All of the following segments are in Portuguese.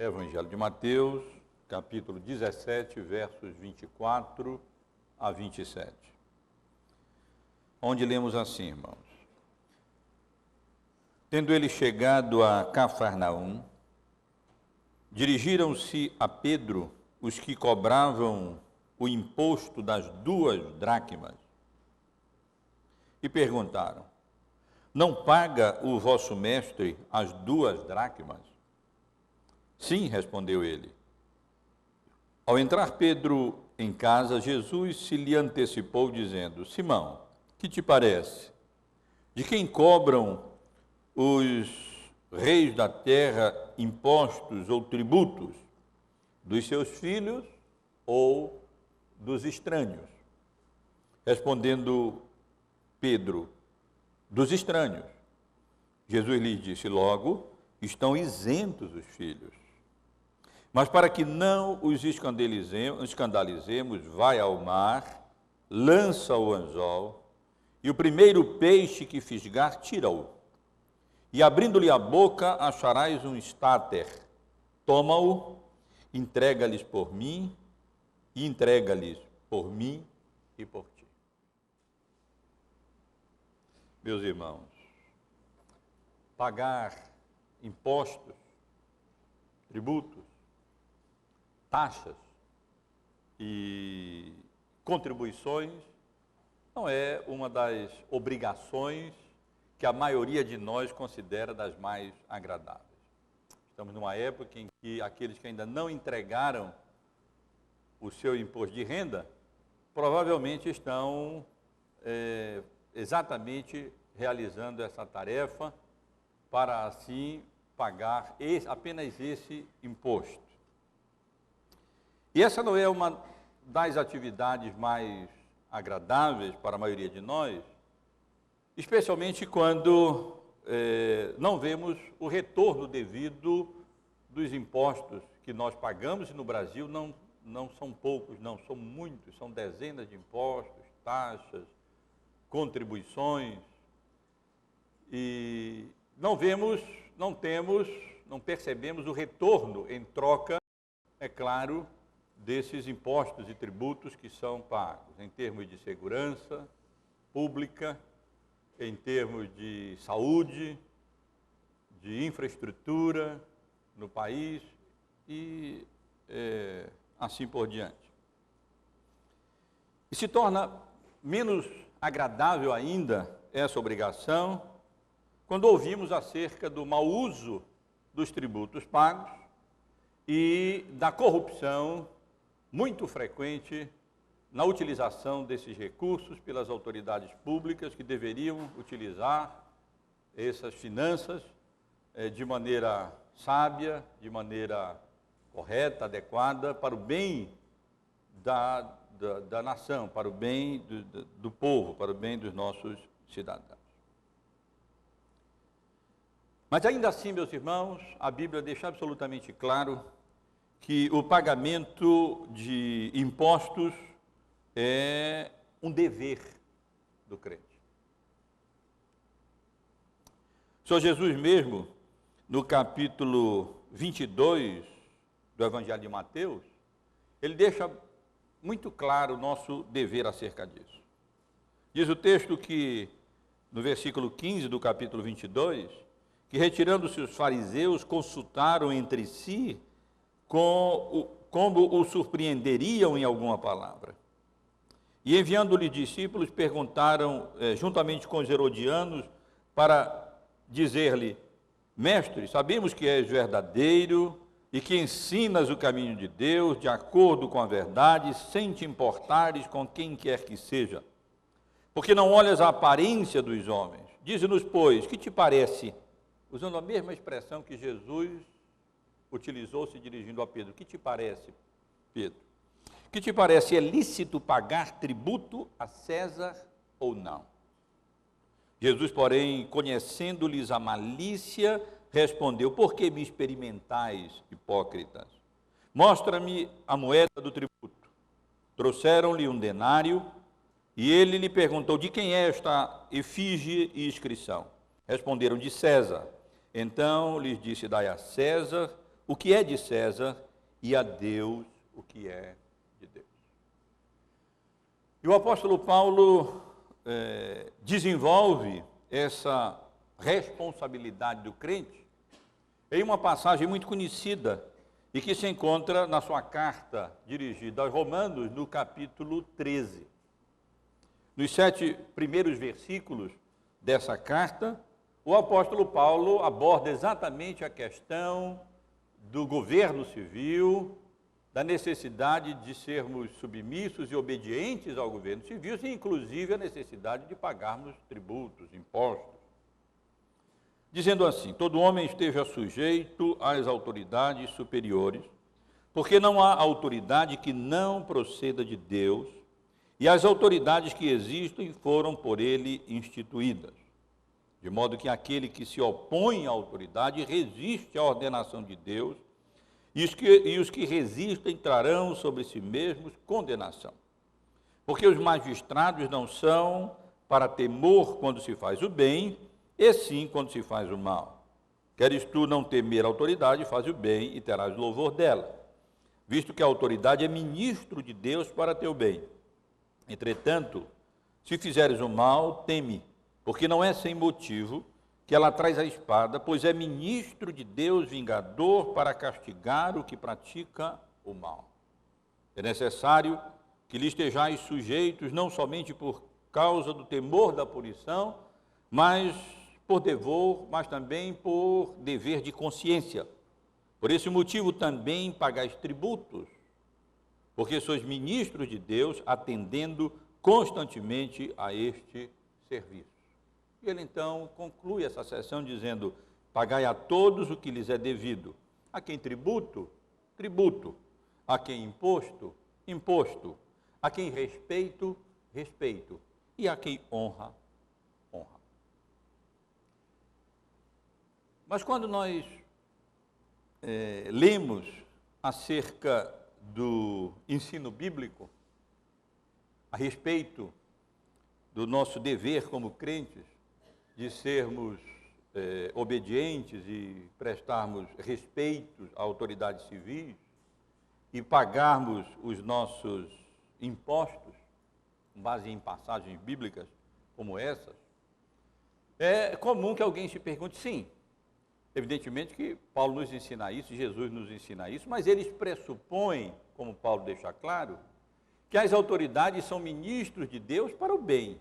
Evangelho de Mateus, capítulo 17, versos 24 a 27, onde lemos assim, irmãos. Tendo ele chegado a Cafarnaum, dirigiram-se a Pedro os que cobravam o imposto das 2 dracmas e perguntaram: não paga o vosso mestre as 2 dracmas? Sim, respondeu ele. Ao entrar Pedro em casa, Jesus se lhe antecipou, dizendo: Simão, que te parece? De quem cobram os reis da terra impostos ou tributos? Dos seus filhos ou dos estranhos? Respondendo Pedro: dos estranhos. Jesus lhe disse: logo, estão isentos os filhos. Mas para que não os escandalizemos, vai ao mar, lança o anzol, e o primeiro peixe que fisgar, tira-o. E abrindo-lhe a boca, acharás um estáter. Toma-o, entrega-lhes por mim, e entrega-lhes por mim e por ti. Meus irmãos, pagar impostos, tributos, taxas e contribuições não é uma das obrigações que a maioria de nós considera das mais agradáveis. Estamos numa época em que aqueles que ainda não entregaram o seu imposto de renda provavelmente estão exatamente realizando essa tarefa para assim pagar apenas esse imposto. E essa não é uma das atividades mais agradáveis para a maioria de nós, especialmente quando não vemos o retorno devido dos impostos que nós pagamos, e no Brasil não são poucos, não, são muitos, são dezenas de impostos, taxas, contribuições, e não percebemos o retorno em troca, é claro, desses impostos e tributos que são pagos, em termos de segurança pública, em termos de saúde, de infraestrutura no país e assim por diante. E se torna menos agradável ainda essa obrigação quando ouvimos acerca do mau uso dos tributos pagos e da corrupção muito frequente na utilização desses recursos pelas autoridades públicas que deveriam utilizar essas finanças de maneira sábia, de maneira correta, adequada, para o bem da nação, para o bem do povo, para o bem dos nossos cidadãos. Mas ainda assim, meus irmãos, a Bíblia deixa absolutamente claro que o pagamento de impostos é um dever do crente. O Senhor Jesus mesmo, no capítulo 22 do Evangelho de Mateus, ele deixa muito claro o nosso dever acerca disso. Diz o texto que, no versículo 15 do capítulo 22, que retirando-se os fariseus, consultaram entre si como o surpreenderiam em alguma palavra. E enviando-lhe discípulos, perguntaram, juntamente com os herodianos, para dizer-lhe: Mestre, sabemos que és verdadeiro e que ensinas o caminho de Deus de acordo com a verdade, sem te importares com quem quer que seja, porque não olhas a aparência dos homens. Dize-nos, pois, que te parece? Usando a mesma expressão que Jesus utilizou se dirigindo a Pedro. Que te parece, Pedro? Que te parece, é lícito pagar tributo a César ou não? Jesus, porém, conhecendo-lhes a malícia, respondeu: por que me experimentais, hipócritas? Mostra-me a moeda do tributo. Trouxeram-lhe um denário, e ele lhe perguntou: de quem é esta efígie e inscrição? Responderam: de César. Então lhes disse: dai a César o que é de César e a Deus o que é de Deus. E o apóstolo Paulo desenvolve essa responsabilidade do crente em uma passagem muito conhecida e que se encontra na sua carta dirigida aos Romanos, no capítulo 13. Nos 7 primeiros versículos dessa carta, o apóstolo Paulo aborda exatamente a questão do governo civil, da necessidade de sermos submissos e obedientes ao governo civil, e inclusive a necessidade de pagarmos tributos, impostos. Dizendo assim: todo homem esteja sujeito às autoridades superiores, porque não há autoridade que não proceda de Deus, e as autoridades que existem foram por ele instituídas. De modo que aquele que se opõe à autoridade resiste à ordenação de Deus, e os que resistem trarão sobre si mesmos condenação. Porque os magistrados não são para temor quando se faz o bem, e sim quando se faz o mal. Queres tu não temer a autoridade, faz o bem e terás louvor dela, visto que a autoridade é ministro de Deus para teu bem. Entretanto, se fizeres o mal, teme, porque não é sem motivo que ela traz a espada, pois é ministro de Deus vingador para castigar o que pratica o mal. É necessário que lhe estejais sujeitos, não somente por causa do temor da punição, mas por dever, mas também por dever de consciência. Por esse motivo também pagais tributos, porque sois ministros de Deus, atendendo constantemente a este serviço. E ele então conclui essa sessão dizendo: pagai a todos o que lhes é devido. A quem tributo, tributo. A quem imposto, imposto. A quem respeito, respeito. E a quem honra, honra. Mas quando nós lemos acerca do ensino bíblico, a respeito do nosso dever como crentes, de sermos obedientes e prestarmos respeito à autoridade civil e pagarmos os nossos impostos, com base em passagens bíblicas como essas, é comum que alguém se pergunte: sim, evidentemente que Paulo nos ensina isso, Jesus nos ensina isso, mas eles pressupõem, como Paulo deixa claro, que as autoridades são ministros de Deus para o bem,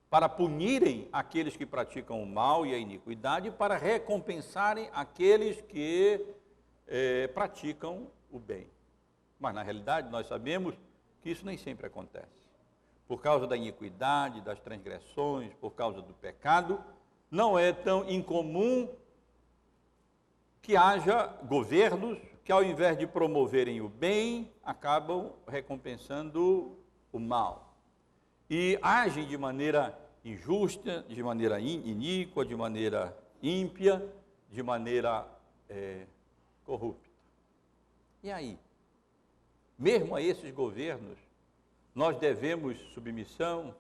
para punirem aqueles que praticam o mal e a iniquidade, para recompensarem aqueles que praticam o bem. Mas, na realidade, nós sabemos que isso nem sempre acontece. Por causa da iniquidade, das transgressões, por causa do pecado, não é tão incomum que haja governos que, ao invés de promoverem o bem, acabam recompensando o mal. E agem de maneira injusta, de maneira iníqua, de maneira ímpia, de maneira corrupta. E aí? Mesmo a esses governos, nós devemos submissão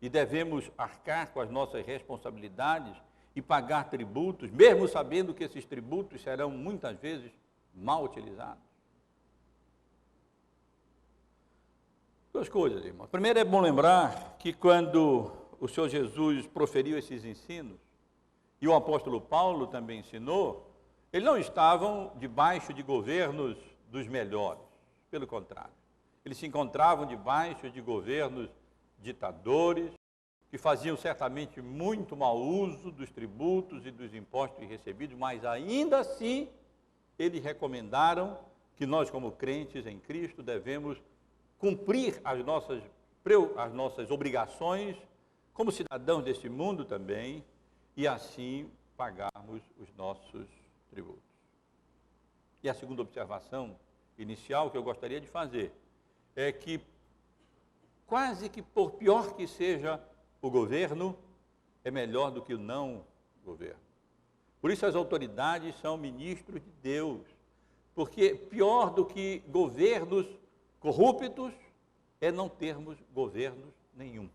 e devemos arcar com as nossas responsabilidades e pagar tributos, mesmo sabendo que esses tributos serão muitas vezes mal utilizados. Duas coisas, irmãos. Primeiro, é bom lembrar que quando o Senhor Jesus proferiu esses ensinos, e o apóstolo Paulo também ensinou, eles não estavam debaixo de governos dos melhores, pelo contrário. Eles se encontravam debaixo de governos ditadores, que faziam certamente muito mau uso dos tributos e dos impostos recebidos, mas ainda assim, eles recomendaram que nós, como crentes em Cristo, devemos cumprir as nossas obrigações como cidadãos deste mundo também, e assim pagarmos os nossos tributos. E a segunda observação inicial que eu gostaria de fazer é que, quase que por pior que seja o governo, é melhor do que o não governo. Por isso as autoridades são ministros de Deus, porque pior do que governos corruptos é não termos governos nenhum.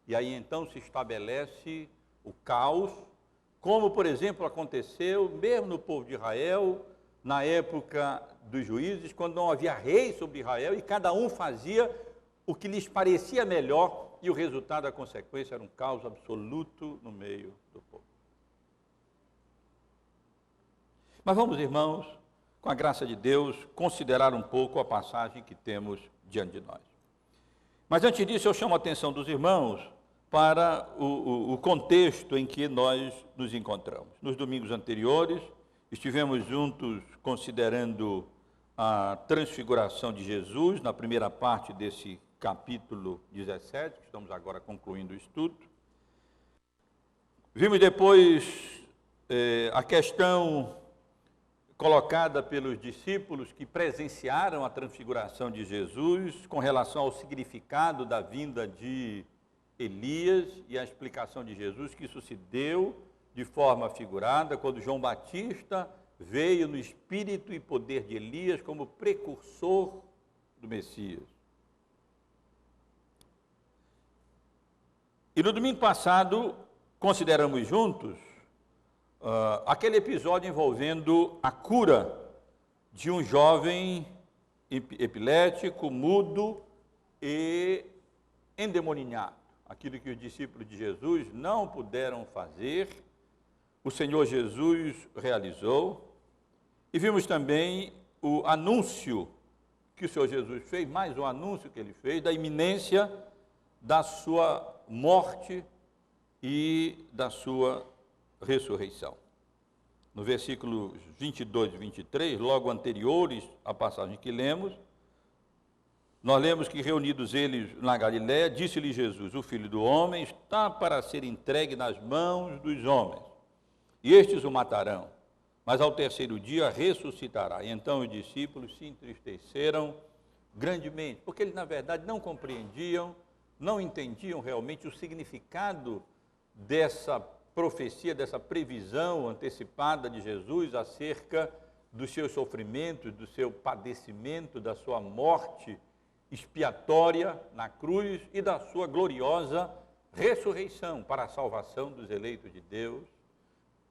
E aí então se estabelece o caos, como por exemplo aconteceu mesmo no povo de Israel, na época dos juízes, quando não havia rei sobre Israel e cada um fazia o que lhes parecia melhor e o resultado, a consequência, era um caos absoluto no meio do povo. Mas vamos, irmãos, com a graça de Deus, considerar um pouco a passagem que temos diante de nós. Mas antes disso, eu chamo a atenção dos irmãos para o contexto em que nós nos encontramos. Nos domingos anteriores, estivemos juntos considerando a transfiguração de Jesus, na primeira parte desse capítulo 17, que estamos agora concluindo o estudo. Vimos depois a questão colocada pelos discípulos que presenciaram a transfiguração de Jesus com relação ao significado da vinda de Elias e a explicação de Jesus que isso se deu de forma figurada quando João Batista veio no espírito e poder de Elias como precursor do Messias. E no domingo passado consideramos juntos aquele episódio envolvendo a cura de um jovem epilético, mudo e endemoninhado. Aquilo que os discípulos de Jesus não puderam fazer, o Senhor Jesus realizou. E vimos também o anúncio que o Senhor Jesus fez, mais um anúncio que ele fez, da iminência da sua morte e da sua ressurreição. No versículo 22 e 23, logo anteriores à passagem que lemos, nós lemos que reunidos eles na Galiléia, disse-lhe Jesus, o Filho do Homem está para ser entregue nas mãos dos homens, e estes o matarão, mas ao terceiro dia ressuscitará. E então os discípulos se entristeceram grandemente, porque eles na verdade não compreendiam, não entendiam realmente o significado dessa profecia, dessa previsão antecipada de Jesus acerca dos seus sofrimentos, do seu padecimento, da sua morte expiatória na cruz e da sua gloriosa ressurreição para a salvação dos eleitos de Deus,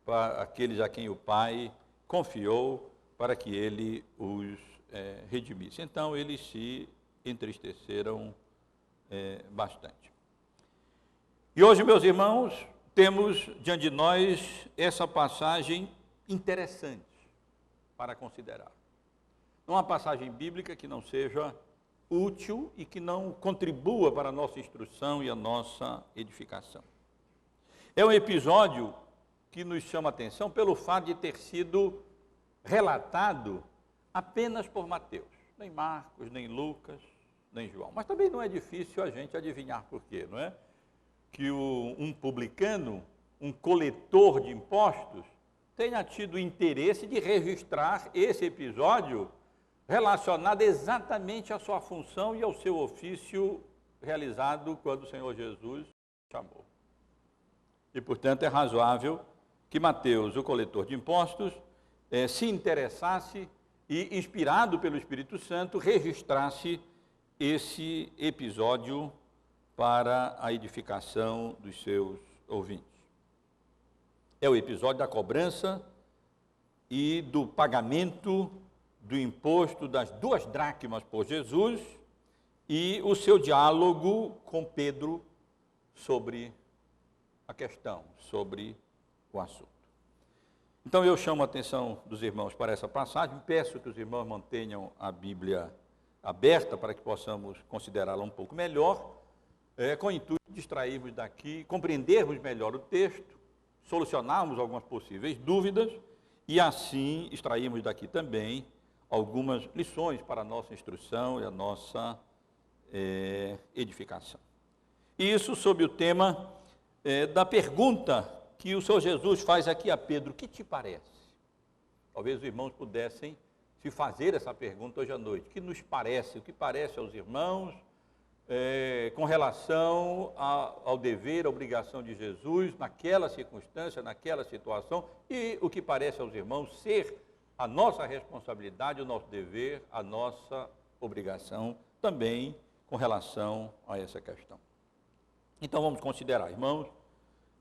para aqueles a quem o Pai confiou para que ele os redimisse. Então eles se entristeceram bastante. E hoje, meus irmãos, temos diante de nós essa passagem interessante para considerar. Não uma passagem bíblica que não seja útil e que não contribua para a nossa instrução e a nossa edificação. É um episódio que nos chama a atenção pelo fato de ter sido relatado apenas por Mateus, nem Marcos, nem Lucas, nem João. Mas também não é difícil a gente adivinhar por quê, não é? Que um publicano, um coletor de impostos, tenha tido interesse de registrar esse episódio relacionado exatamente à sua função e ao seu ofício realizado quando o Senhor Jesus chamou. E, portanto, é razoável que Mateus, o coletor de impostos, se interessasse e, inspirado pelo Espírito Santo, registrasse esse episódio para a edificação dos seus ouvintes. É o episódio da cobrança e do pagamento do imposto das 2 dracmas por Jesus e o seu diálogo com Pedro sobre a questão, sobre o assunto. Então eu chamo a atenção dos irmãos para essa passagem, peço que os irmãos mantenham a Bíblia aberta para que possamos considerá-la um pouco melhor, com o intuito de extrairmos daqui, compreendermos melhor o texto, solucionarmos algumas possíveis dúvidas e assim extrairmos daqui também algumas lições para a nossa instrução e a nossa edificação. E isso sob o tema da pergunta que o Senhor Jesus faz aqui a Pedro, o que te parece? Talvez os irmãos pudessem se fazer essa pergunta hoje à noite. O que nos parece? O que parece aos irmãos com relação ao dever, à obrigação de Jesus naquela circunstância, naquela situação, e o que parece aos irmãos ser a nossa responsabilidade, o nosso dever, a nossa obrigação também com relação a essa questão. Então vamos considerar, irmãos,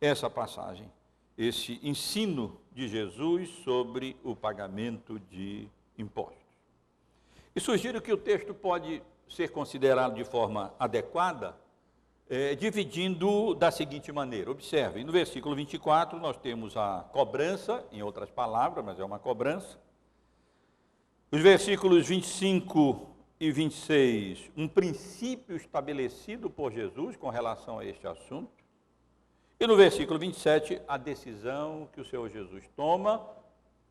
essa passagem. esse ensino de Jesus sobre o pagamento de impostos. E sugiro que o texto pode ser considerado de forma adequada, dividindo da seguinte maneira. Observem, no versículo 24 nós temos a cobrança, em outras palavras, mas é uma cobrança. Os versículos 25 e 26, um princípio estabelecido por Jesus com relação a este assunto. E no versículo 27, a decisão que o Senhor Jesus toma,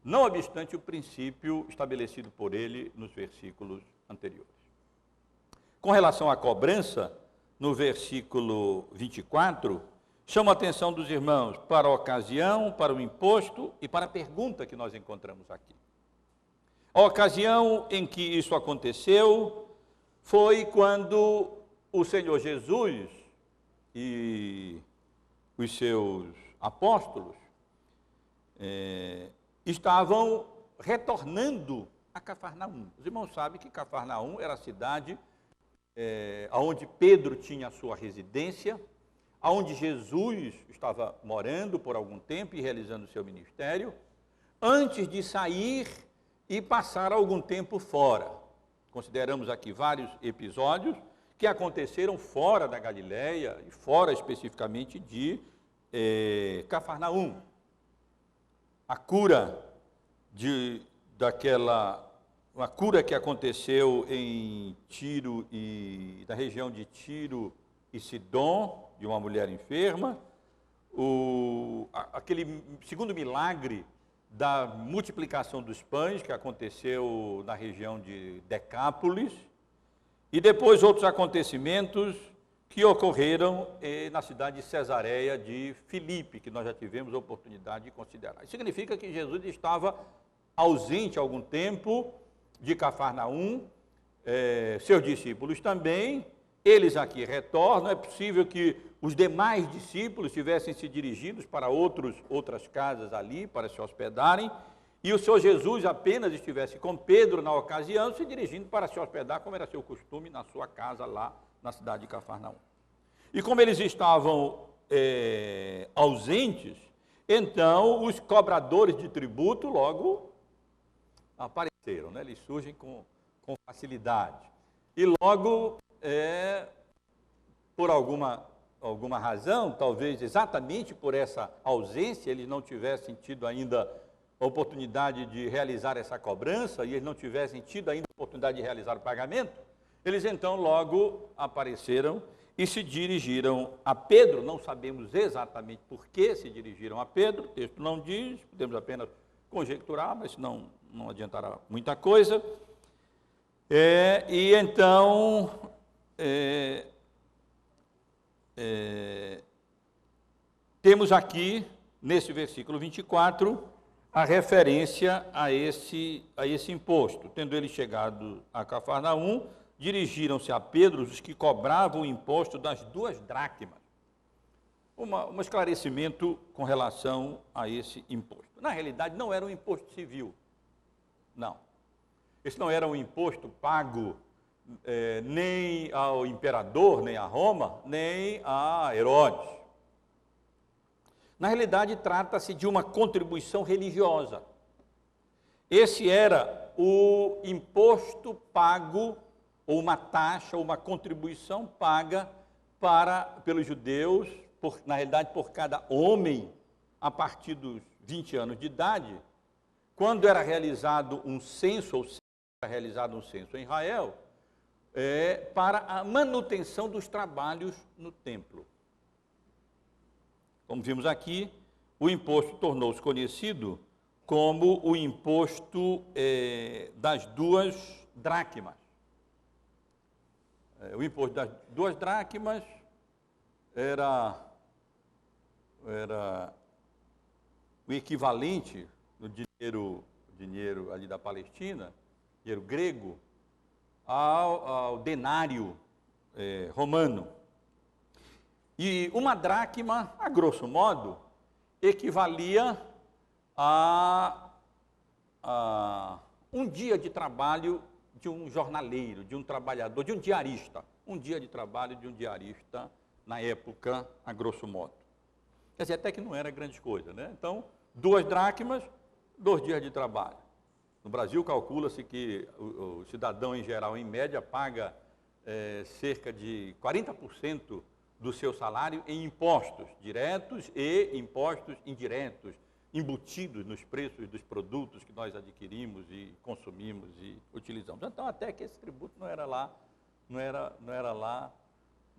não obstante o princípio estabelecido por ele nos versículos anteriores. Com relação à cobrança, no versículo 24, chama a atenção dos irmãos para a ocasião, para o imposto e para a pergunta que nós encontramos aqui. A ocasião em que isso aconteceu foi quando o Senhor Jesus e os seus apóstolos estavam retornando a Cafarnaum. Os irmãos sabem que Cafarnaum era a cidade onde Pedro tinha a sua residência, onde Jesus estava morando por algum tempo e realizando o seu ministério, antes de sair e passar algum tempo fora. Consideramos aqui vários episódios que aconteceram fora da Galileia e fora especificamente de Cafarnaum. A cura uma cura que aconteceu em Tiro da região de Tiro e Sidom, de uma mulher enferma, aquele segundo milagre da multiplicação dos pães, que aconteceu na região de Decápolis, e depois outros acontecimentos que ocorreram na cidade de Cesareia de Filipe, que nós já tivemos a oportunidade de considerar. Isso significa que Jesus estava ausente há algum tempo de Cafarnaum, seus discípulos também, eles aqui retornam. É possível que os demais discípulos tivessem se dirigidos para outras casas ali, para se hospedarem, e o Senhor Jesus apenas estivesse com Pedro na ocasião, se dirigindo para se hospedar, como era seu costume, na sua casa lá na cidade de Cafarnaum. E como eles estavam ausentes, então os cobradores de tributo logo apareceram, né? Eles surgem com facilidade. E logo, por alguma razão, talvez exatamente por essa ausência, eles não tivessem tido ainda a oportunidade de realizar essa cobrança, e eles não tivessem tido ainda a oportunidade de realizar o pagamento, eles então logo apareceram e se dirigiram a Pedro. Não sabemos exatamente por que se dirigiram a Pedro, o texto não diz, podemos apenas conjecturar, mas não adiantará muita coisa. E então, temos aqui, nesse versículo 24, a referência a esse imposto. Tendo ele chegado a Cafarnaum, dirigiram-se a Pedro os que cobravam o imposto das 2 dracmas. Um esclarecimento com relação a esse imposto. Na realidade, não era um imposto civil. Não. Esse não era um imposto pago nem ao imperador, nem a Roma, nem a Herodes. Na realidade, trata-se de uma contribuição religiosa. Esse era o imposto pago, ou uma taxa, ou uma contribuição paga pelos judeus, na realidade, por cada homem, a partir dos 20 anos de idade, quando era realizado um censo, ou era realizado um censo em Israel, para a manutenção dos trabalhos no templo. Como vimos aqui, o imposto tornou-se conhecido como o imposto das 2 dracmas. O imposto das 2 dracmas era o equivalente no dinheiro ali da Palestina, dinheiro grego, ao denário romano. E uma dracma, a grosso modo, equivalia a um dia de trabalho de um jornaleiro, de um trabalhador, de um diarista. Um dia de trabalho de um diarista na época, a grosso modo. Quer dizer, até que não era grande coisa, né? Então, 2 dracmas, 2 dias de trabalho. No Brasil, calcula-se que o cidadão, em geral, em média, paga cerca de 40% do seu salário em impostos diretos e impostos indiretos, embutidos nos preços dos produtos que nós adquirimos e consumimos e utilizamos. Então, até que esse tributo não era lá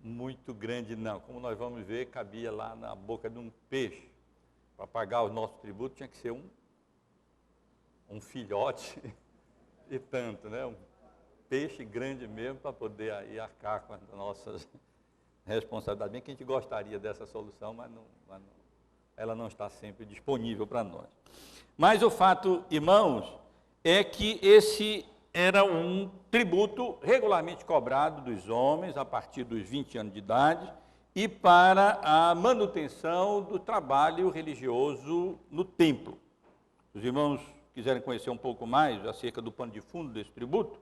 muito grande, não. Como nós vamos ver, cabia lá na boca de um peixe. Para pagar o nosso tributo tinha que ser um filhote e tanto, né? Um peixe grande mesmo para poder aí arcar com as nossas responsabilidades. Bem que a gente gostaria dessa solução, mas ela não está sempre disponível para nós. Mas o fato, irmãos, é que esse era um tributo regularmente cobrado dos homens a partir dos 20 anos de idade e para a manutenção do trabalho religioso no templo. Os irmãos quiserem conhecer um pouco mais acerca do pano de fundo desse tributo,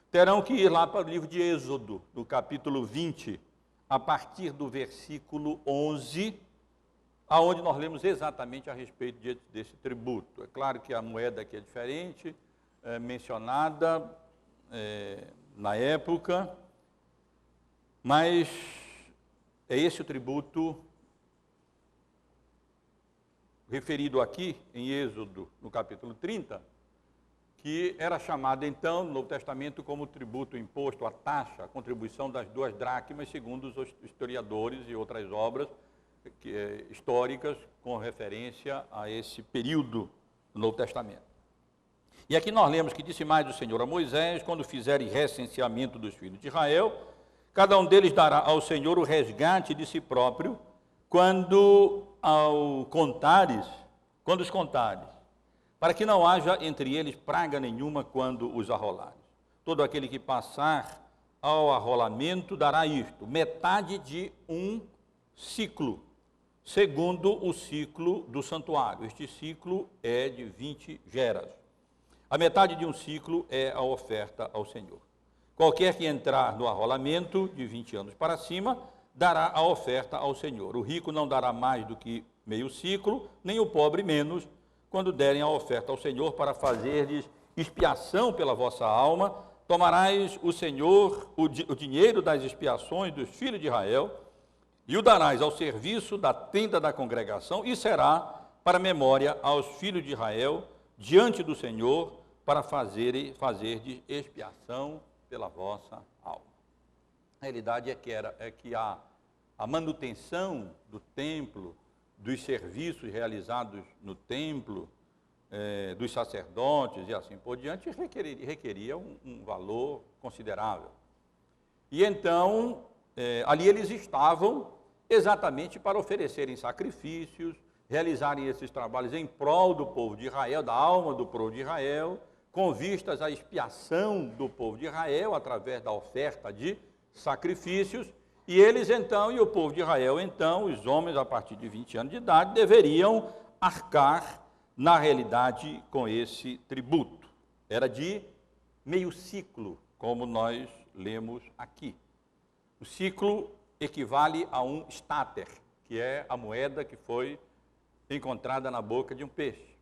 terão que ir lá para o livro de Êxodo, no capítulo 20, a partir do versículo 11, aonde nós lemos exatamente a respeito desse tributo. É claro que a moeda aqui é diferente, mencionada na época, mas é esse o tributo referido aqui em Êxodo, no capítulo 30, que era chamado então, no Novo Testamento, como tributo, imposto, a taxa, a contribuição das 2 dracmas, segundo os historiadores e outras obras históricas com referência a esse período do Novo Testamento. E aqui nós lemos que disse mais o Senhor a Moisés: quando fizerem recenseamento dos filhos de Israel, cada um deles dará ao Senhor o resgate de si próprio, quando os contares, para que não haja entre eles praga nenhuma quando os arrolares. Todo aquele que passar ao arrolamento dará isto, metade de um ciclo, segundo o ciclo do santuário. Este ciclo é de 20 geras. A metade de um ciclo é a oferta ao Senhor. Qualquer que entrar no arrolamento de 20 anos para cima, dará a oferta ao Senhor. O rico não dará mais do que meio ciclo, nem o pobre menos, quando derem a oferta ao Senhor para fazer-lhes expiação pela vossa alma. Tomarás o Senhor o dinheiro das expiações dos filhos de Israel e o darás ao serviço da tenda da congregação, e será para memória aos filhos de Israel diante do Senhor, para fazer de expiação pela vossa alma. A realidade é que a manutenção do templo, dos serviços realizados no templo, dos sacerdotes e assim por diante, requeria um valor considerável. E então, ali eles estavam exatamente para oferecerem sacrifícios, realizarem esses trabalhos em prol do povo de Israel, da alma do povo de Israel, com vistas à expiação do povo de Israel, através da oferta de sacrifícios. E eles então, e o povo de Israel então, os homens a partir de 20 anos de idade, deveriam arcar, na realidade, com esse tributo. Era de meio ciclo, como nós lemos aqui. O ciclo equivale a um stater, que é a moeda que foi encontrada na boca de um peixe.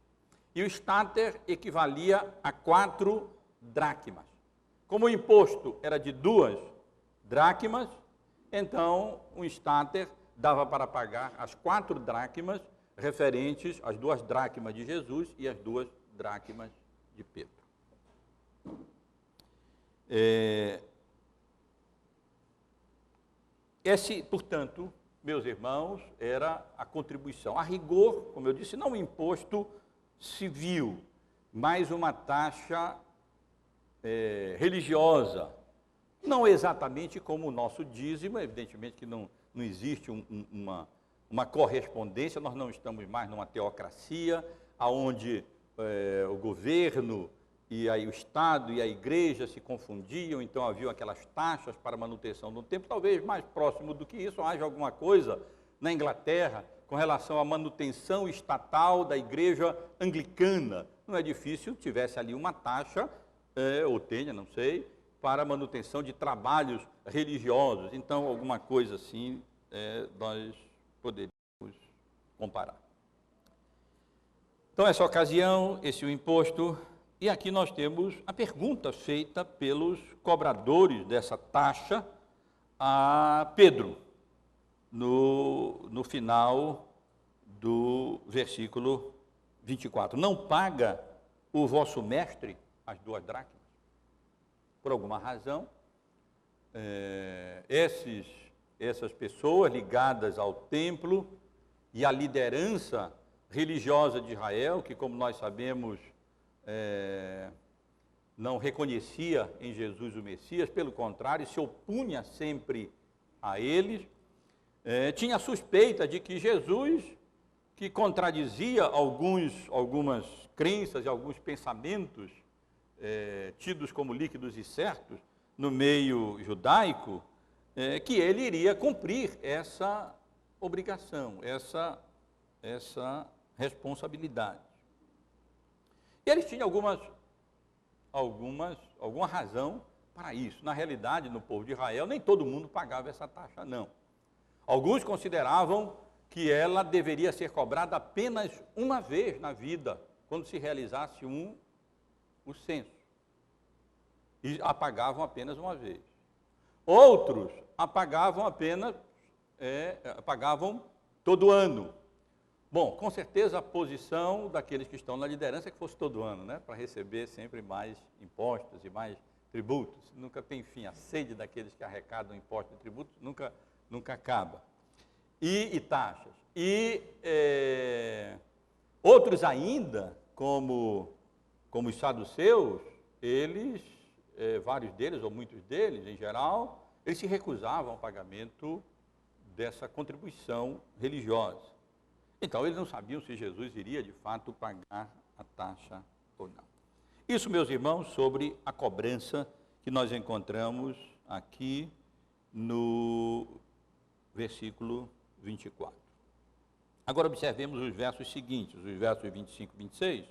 E o stater equivalia a 4 dracmas. Como o imposto era de 2 dracmas, então um stater dava para pagar as 4 dracmas referentes às 2 dracmas de Jesus e às 2 dracmas de Pedro. Esse, portanto, meus irmãos, era a contribuição. A rigor, como eu disse, não um imposto civil, mas uma taxa religiosa. Não exatamente como o nosso dízimo, evidentemente que não existe uma correspondência, nós não estamos mais numa teocracia, onde o governo e aí o Estado e a igreja se confundiam, então haviam aquelas taxas para manutenção do templo. Talvez mais próximo do que isso haja alguma coisa na Inglaterra com relação à manutenção estatal da igreja anglicana. Não é difícil, tivesse ali uma taxa, ou tenha, não sei, para a manutenção de trabalhos religiosos. Então, alguma coisa assim nós poderíamos comparar. Então, essa ocasião, esse é o imposto, e aqui nós temos a pergunta feita pelos cobradores dessa taxa a Pedro, no final do versículo 24. Não paga o vosso mestre as 2 dracmas? Por alguma razão, essas pessoas ligadas ao templo e à liderança religiosa de Israel, que, como nós sabemos, não reconhecia em Jesus o Messias, pelo contrário, se opunha sempre a eles, tinha a suspeita de que Jesus, que contradizia algumas crenças e alguns pensamentos tidos como líquidos e certos no meio judaico, que ele iria cumprir essa obrigação, essa responsabilidade. E eles tinham alguma razão para isso. Na realidade, no povo de Israel, nem todo mundo pagava essa taxa, não. Alguns consideravam que ela deveria ser cobrada apenas uma vez na vida, quando se realizasse o censo. E a pagavam apenas uma vez. Outros a pagavam pagavam todo ano. Bom, com certeza a posição daqueles que estão na liderança é que fosse todo ano, né? Para receber sempre mais impostos e mais tributos. Nunca tem fim. A sede daqueles que arrecadam impostos e tributos nunca acaba. E taxas. E outros ainda, como os saduceus, eles, vários deles, ou muitos deles em geral, eles se recusavam ao pagamento dessa contribuição religiosa. Então, eles não sabiam se Jesus iria, de fato, pagar a taxa ou não. Isso, meus irmãos, sobre a cobrança que nós encontramos aqui no versículo 24. Agora, observemos os versos seguintes, os versos 25 e 26,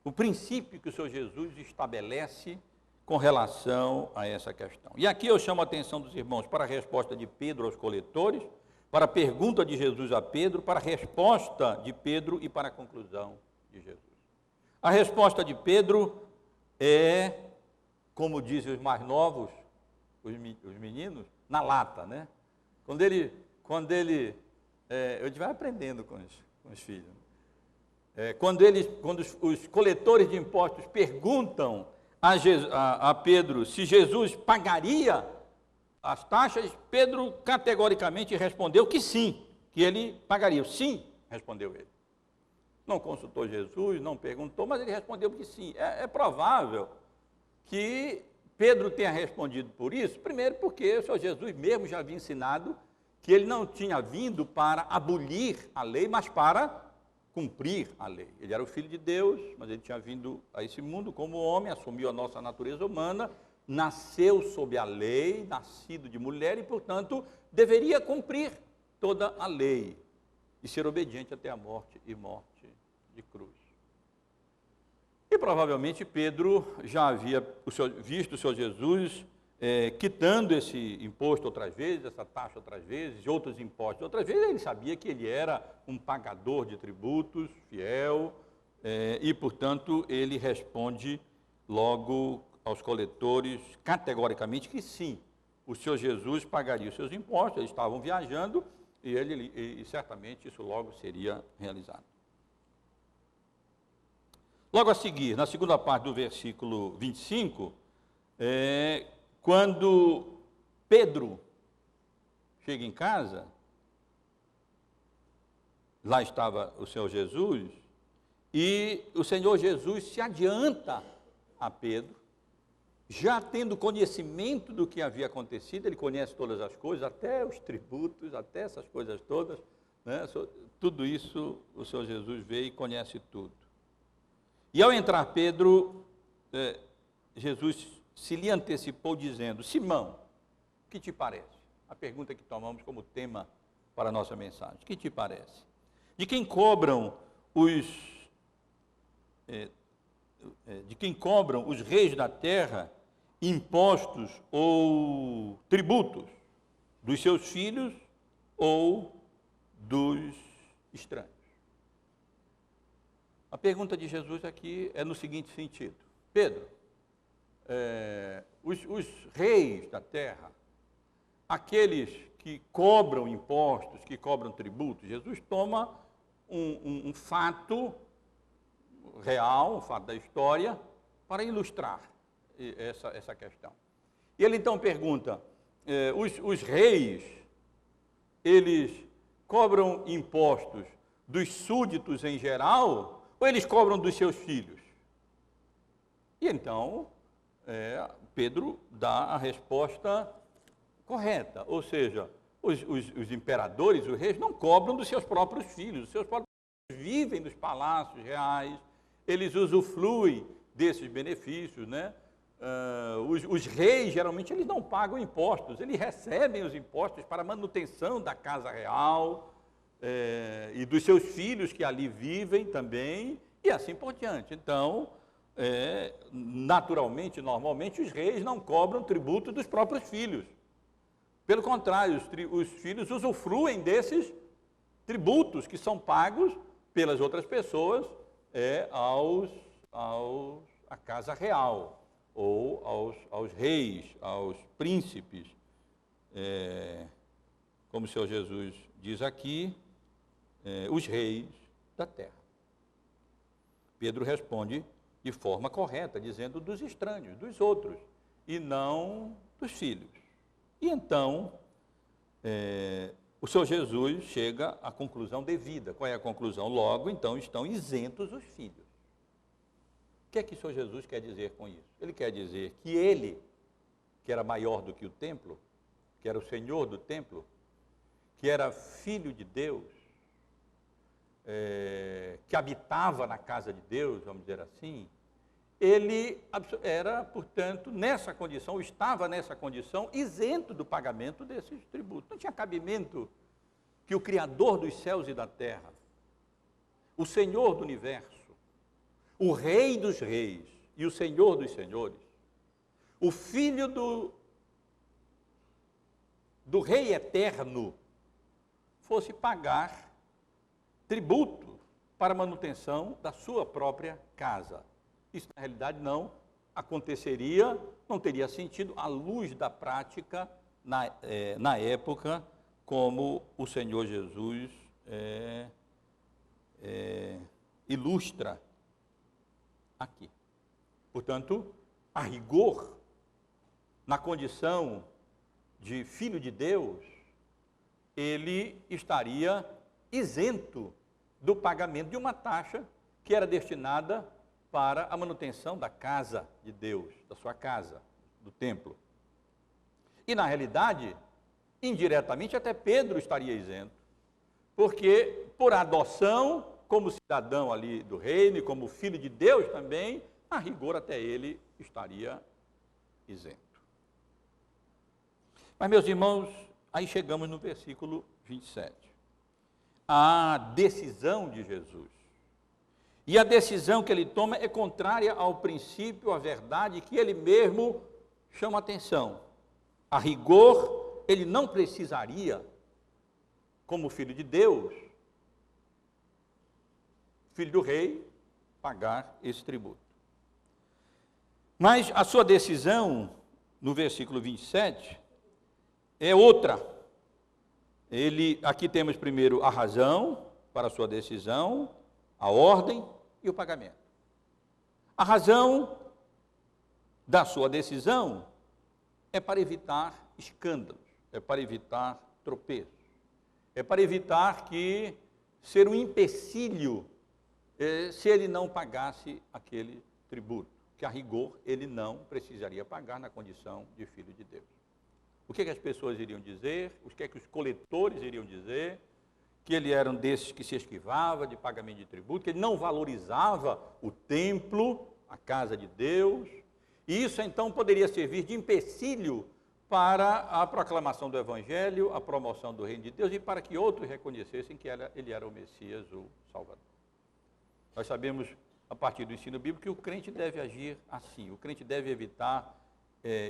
o princípio que o Senhor Jesus estabelece com relação a essa questão. E aqui eu chamo a atenção dos irmãos para a resposta de Pedro aos coletores, para a pergunta de Jesus a Pedro, para a resposta de Pedro e para a conclusão de Jesus. A resposta de Pedro é, como dizem os mais novos, os meninos, na lata, né? Quando ele vai aprendendo com os filhos. Quando os coletores de impostos perguntam a Pedro se Jesus pagaria as taxas, Pedro categoricamente respondeu que sim, que ele pagaria. Sim, respondeu ele. Não consultou Jesus, não perguntou, mas ele respondeu que sim. É provável que Pedro tenha respondido por isso, primeiro porque o Senhor Jesus mesmo já havia ensinado que ele não tinha vindo para abolir a lei, mas para cumprir a lei. Ele era o Filho de Deus, mas ele tinha vindo a esse mundo como homem, assumiu a nossa natureza humana, nasceu sob a lei, nascido de mulher e, portanto, deveria cumprir toda a lei e ser obediente até a morte e morte de cruz. E provavelmente Pedro já havia visto o Senhor Jesus quitando esse imposto outras vezes, essa taxa outras vezes, outros impostos outras vezes. Ele sabia que ele era um pagador de tributos, fiel, e, portanto, ele responde logo aos coletores, categoricamente, que sim, o Senhor Jesus pagaria os seus impostos, eles estavam viajando, e certamente isso logo seria realizado. Logo a seguir, na segunda parte do versículo 25, quando Pedro chega em casa, lá estava o Senhor Jesus, e o Senhor Jesus se adianta a Pedro, já tendo conhecimento do que havia acontecido. Ele conhece todas as coisas, até os tributos, até essas coisas todas, né? Tudo isso o Senhor Jesus vê e conhece tudo. E ao entrar Pedro, Jesus se lhe antecipou dizendo: Simão, o que te parece? A pergunta que tomamos como tema para a nossa mensagem. O que te parece? De quem cobram os reis da terra impostos ou tributos? Dos seus filhos ou dos estranhos. A pergunta de Jesus aqui é no seguinte sentido: Pedro, os reis da terra, aqueles que cobram impostos, que cobram tributos, Jesus toma um fato real, um fato da história, para ilustrar essa questão. E ele então pergunta, os reis, eles cobram impostos dos súditos em geral, ou eles cobram dos seus filhos? E então, Pedro dá a resposta correta, ou seja, os imperadores, os reis, não cobram dos seus próprios filhos, os seus próprios filhos vivem dos palácios reais, eles usufruem desses benefícios, né? Os reis, geralmente, eles não pagam impostos, eles recebem os impostos para a manutenção da casa real e dos seus filhos que ali vivem também, e assim por diante. Então, naturalmente, normalmente, os reis não cobram tributo dos próprios filhos. Pelo contrário, os filhos usufruem desses tributos que são pagos pelas outras pessoas à casa real, ou aos reis, aos príncipes, como o Senhor Jesus diz aqui, os reis da terra. Pedro responde de forma correta, dizendo dos estranhos, dos outros, e não dos filhos. E então, o Senhor Jesus chega à conclusão devida. Qual é a conclusão? Logo, então, estão isentos os filhos. O que é que o Senhor Jesus quer dizer com isso? Ele quer dizer que ele, que era maior do que o templo, que era o Senhor do templo, que era filho de Deus, que habitava na casa de Deus, vamos dizer assim, ele era, portanto, nessa condição, estava nessa condição, isento do pagamento desses tributos. Não tinha cabimento que o Criador dos céus e da terra, o Senhor do universo, o Rei dos reis e o Senhor dos senhores, o Filho do Rei eterno, fosse pagar tributo para a manutenção da sua própria casa. Isso, na realidade, não aconteceria, não teria sentido à luz da prática na época, como o Senhor Jesus ilustra aqui. Portanto, a rigor, na condição de filho de Deus, ele estaria isento do pagamento de uma taxa que era destinada para a manutenção da casa de Deus, da sua casa, do templo. E, na realidade, indiretamente, até Pedro estaria isento, porque, por adoção, como cidadão ali do reino e como filho de Deus também, a rigor até ele estaria isento. Mas, meus irmãos, aí chegamos no versículo 27. A decisão de Jesus. E a decisão que ele toma é contrária ao princípio, à verdade, que ele mesmo chama atenção. A rigor, ele não precisaria, como filho de Deus, filho do rei, pagar esse tributo. Mas a sua decisão, no versículo 27, é outra. Aqui temos primeiro a razão para a sua decisão, a ordem e o pagamento. A razão da sua decisão é para evitar escândalos, é para evitar tropeços, é para evitar que ser um empecilho se ele não pagasse aquele tributo, que a rigor ele não precisaria pagar na condição de filho de Deus. O que as pessoas iriam dizer? O que os coletores iriam dizer? Que ele era um desses que se esquivava de pagamento de tributo, que ele não valorizava o templo, a casa de Deus, e isso então poderia servir de empecilho para a proclamação do Evangelho, a promoção do reino de Deus e para que outros reconhecessem que ele era o Messias, o Salvador. Nós sabemos, a partir do ensino bíblico, que o crente deve agir assim, o crente deve evitar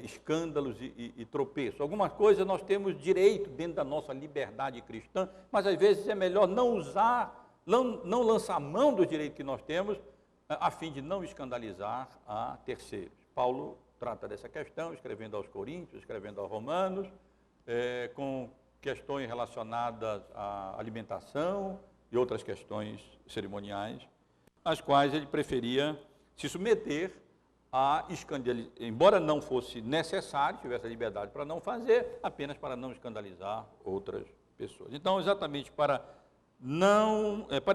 escândalos e tropeços. Algumas coisas nós temos direito dentro da nossa liberdade cristã, mas às vezes é melhor não usar não lançar mão do direito que nós temos, a fim de não escandalizar a terceiros. Paulo trata dessa questão, escrevendo aos Coríntios, escrevendo aos Romanos, com questões relacionadas à alimentação e outras questões cerimoniais, às quais ele preferia se submeter a escandalizar, embora não fosse necessário, tivesse a liberdade para não fazer, apenas para não escandalizar outras pessoas. Então, exatamente para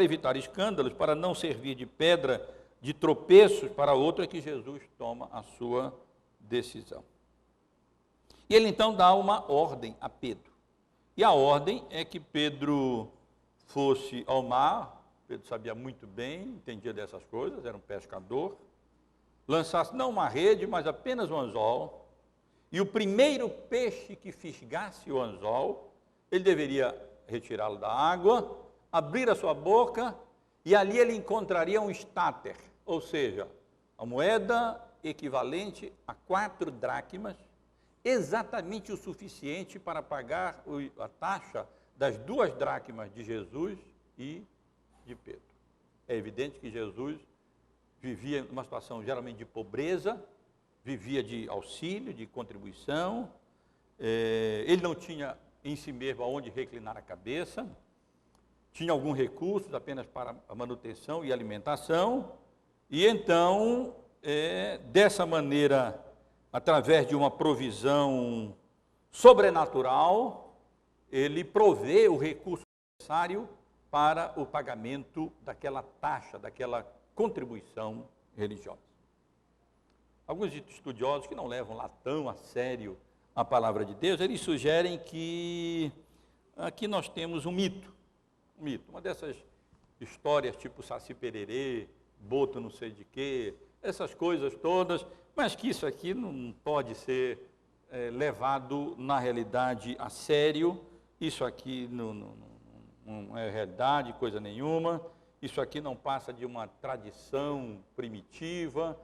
evitar escândalos, para não servir de pedra de tropeços para outro, é que Jesus toma a sua decisão. E ele então dá uma ordem a Pedro. E a ordem é que Pedro fosse ao mar. Pedro sabia muito bem, entendia dessas coisas, era um pescador. Lançasse não uma rede, mas apenas um anzol. E o primeiro peixe que fisgasse o anzol, ele deveria retirá-lo da água, abrir a sua boca, e ali ele encontraria um estáter, ou seja, a moeda equivalente a 4 dracmas, exatamente o suficiente para pagar a taxa das 2 dracmas de Jesus e de Pedro. É evidente que Jesus vivia numa situação geralmente de pobreza, vivia de auxílio, de contribuição, ele não tinha em si mesmo aonde reclinar a cabeça, tinha alguns recursos apenas para a manutenção e alimentação, e então, dessa maneira, através de uma provisão sobrenatural, ele provê o recurso necessário para o pagamento daquela taxa, daquela contribuição religiosa. Alguns estudiosos que não levam lá tão a sério a palavra de Deus, eles sugerem que aqui nós temos um mito, uma dessas histórias tipo Saci Pererê, Boto não sei de quê, essas coisas todas, mas que isso aqui não pode ser levado na realidade a sério, isso aqui não é realidade, coisa nenhuma, isso aqui não passa de uma tradição primitiva,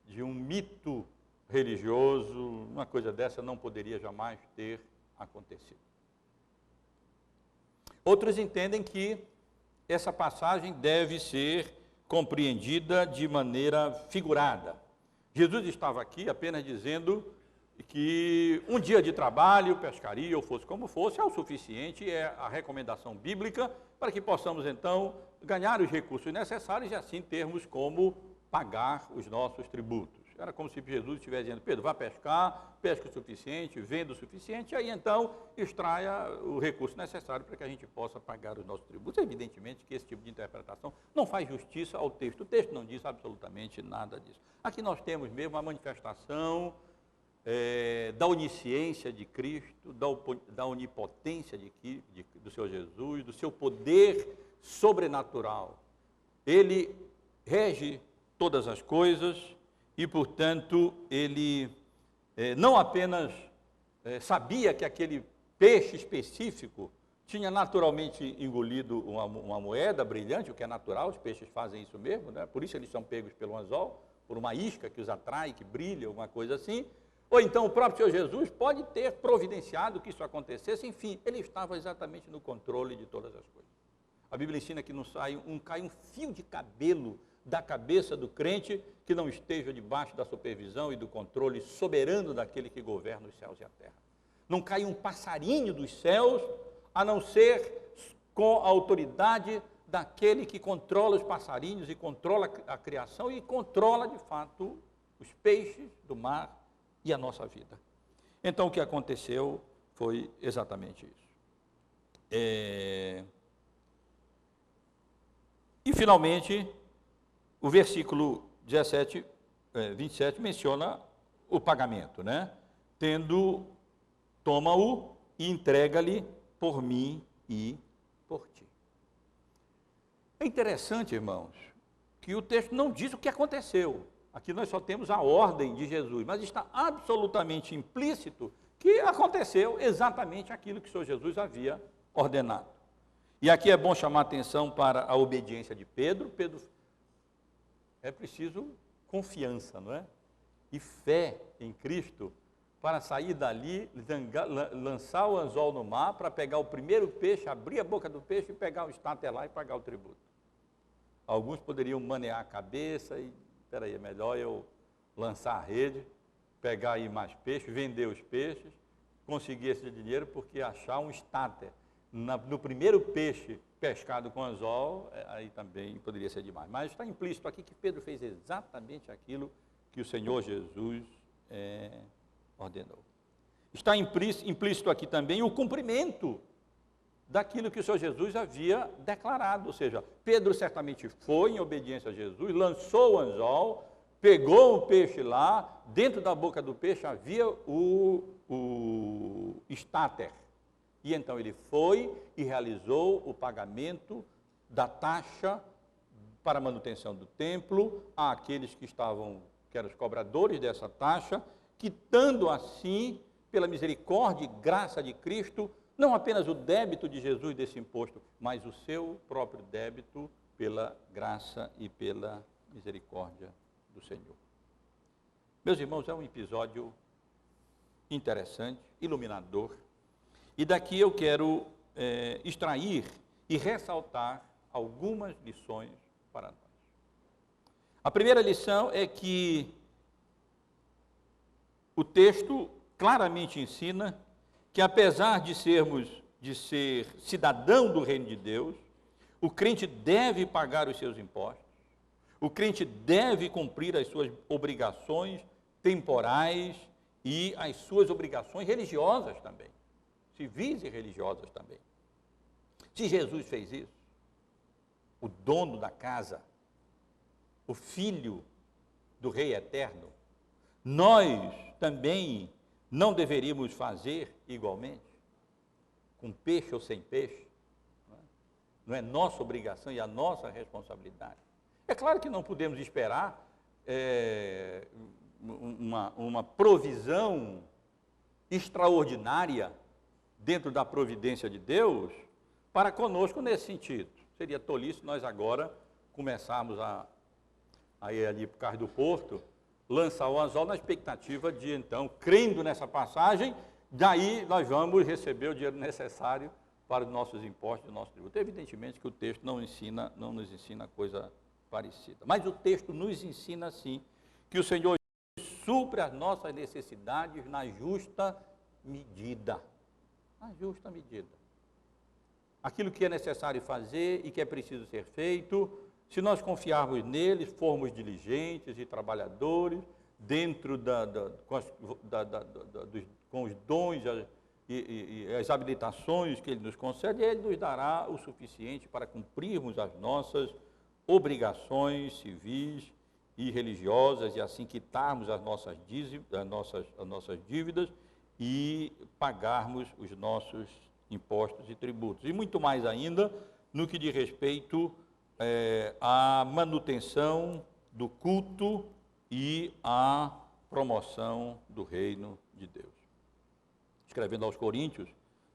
de um mito religioso, uma coisa dessa não poderia jamais ter acontecido. Outros entendem que essa passagem deve ser compreendida de maneira figurada. Jesus estava aqui apenas dizendo que um dia de trabalho, pescaria ou fosse como fosse, é o suficiente, é a recomendação bíblica para que possamos então ganhar os recursos necessários e assim termos como pagar os nossos tributos. Era como se Jesus estivesse dizendo: Pedro, vá pescar, pesca o suficiente, venda o suficiente, aí então extraia o recurso necessário para que a gente possa pagar os nossos tributos. Evidentemente que esse tipo de interpretação não faz justiça ao texto. O texto não diz absolutamente nada disso. Aqui nós temos mesmo a manifestação da onisciência de Cristo, da onipotência do Senhor Jesus, do seu poder sobrenatural. Ele rege todas as coisas e, portanto, ele não apenas sabia que aquele peixe específico tinha naturalmente engolido uma moeda brilhante, o que é natural, os peixes fazem isso mesmo, né? Por isso eles são pegos pelo anzol, por uma isca que os atrai, que brilha, alguma coisa assim. Ou então o próprio Senhor Jesus pode ter providenciado que isso acontecesse, enfim, ele estava exatamente no controle de todas as coisas. A Bíblia ensina que não cai um fio de cabelo da cabeça do crente que não esteja debaixo da supervisão e do controle soberano daquele que governa os céus e a terra. Não cai um passarinho dos céus, a não ser com a autoridade daquele que controla os passarinhos e controla a criação e controla, de fato, os peixes do mar e a nossa vida. Então, o que aconteceu foi exatamente isso. E, finalmente, o versículo 27 menciona o pagamento, né? Toma-o e entrega-lhe por mim e por ti. É interessante, irmãos, que o texto não diz o que aconteceu. Aqui nós só temos a ordem de Jesus, mas está absolutamente implícito que aconteceu exatamente aquilo que o Senhor Jesus havia ordenado. E aqui é bom chamar a atenção para a obediência de Pedro. Pedro, é preciso confiança, não é? E fé em Cristo para sair dali, lançar o anzol no mar, para pegar o primeiro peixe, abrir a boca do peixe e pegar o estáter lá e pagar o tributo. Alguns poderiam manear a cabeça e, espera aí, é melhor eu lançar a rede, pegar aí mais peixes, vender os peixes, conseguir esse dinheiro, porque achar um estáter no primeiro peixe pescado com anzol, aí também poderia ser demais. Mas está implícito aqui que Pedro fez exatamente aquilo que o Senhor Jesus ordenou. Está implícito aqui também o cumprimento daquilo que o Senhor Jesus havia declarado, ou seja, Pedro certamente foi em obediência a Jesus, lançou o anzol, pegou um peixe lá, dentro da boca do peixe havia o estáter, e então ele foi e realizou o pagamento da taxa para a manutenção do templo àqueles que eram os cobradores dessa taxa, quitando assim, pela misericórdia e graça de Cristo, não apenas o débito de Jesus desse imposto, mas o seu próprio débito pela graça e pela misericórdia do Senhor. Meus irmãos, é um episódio interessante, iluminador, e daqui eu quero extrair e ressaltar algumas lições para nós. A primeira lição é que o texto claramente ensina que, apesar de ser cidadão do reino de Deus, o crente deve pagar os seus impostos, o crente deve cumprir as suas obrigações temporais e as suas obrigações religiosas também, civis e religiosas também. Se Jesus fez isso, o dono da casa, o filho do Rei Eterno, nós também não deveríamos fazer igualmente, com peixe ou sem peixe? Não é nossa obrigação e a nossa responsabilidade? É claro que não podemos esperar uma provisão extraordinária dentro da providência de Deus para conosco nesse sentido. Seria tolice nós agora começarmos a ir ali para o Cais do Porto, lançar o anzol na expectativa de, então, crendo nessa passagem, daí nós vamos receber o dinheiro necessário para os nossos impostos e o nosso tributo. Evidentemente que o texto não nos ensina coisa parecida. Mas o texto nos ensina, sim, que o Senhor supre as nossas necessidades na justa medida. Na justa medida. Aquilo que é necessário fazer e que é preciso ser feito, se nós confiarmos neles, formos diligentes e trabalhadores, dentro com os dons e as habilitações que Ele nos concede, Ele nos dará o suficiente para cumprirmos as nossas obrigações civis e religiosas, e assim quitarmos as nossas dívidas e pagarmos os nossos impostos e tributos. E muito mais ainda no que diz respeito a manutenção do culto e a promoção do reino de Deus. Escrevendo aos Coríntios,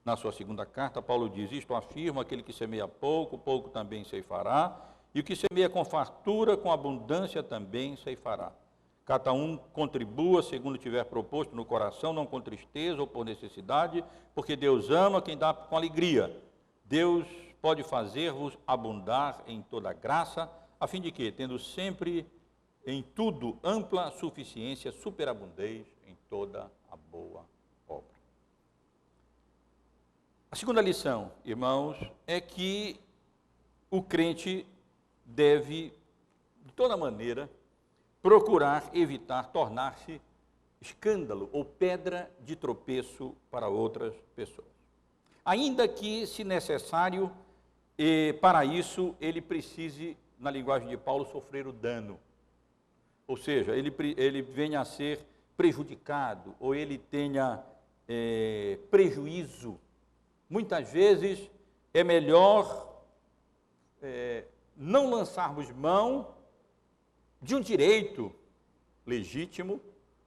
na sua segunda carta, Paulo diz: isto afirma: aquele que semeia pouco, pouco também ceifará, e o que semeia com fartura, com abundância também ceifará. Cada um contribua segundo tiver proposto no coração, não com tristeza ou por necessidade, porque Deus ama quem dá com alegria. Deus pode fazer-vos abundar em toda graça, a fim de que, tendo sempre em tudo ampla suficiência, superabundeis em toda a boa obra. A segunda lição, irmãos, é que o crente deve, de toda maneira, procurar evitar tornar-se escândalo ou pedra de tropeço para outras pessoas. Ainda que, se necessário, para isso ele precise, na linguagem de Paulo, sofrer o dano. Ou seja, ele venha a ser prejudicado, ou ele tenha prejuízo. Muitas vezes é melhor não lançarmos mão de um direito legítimo,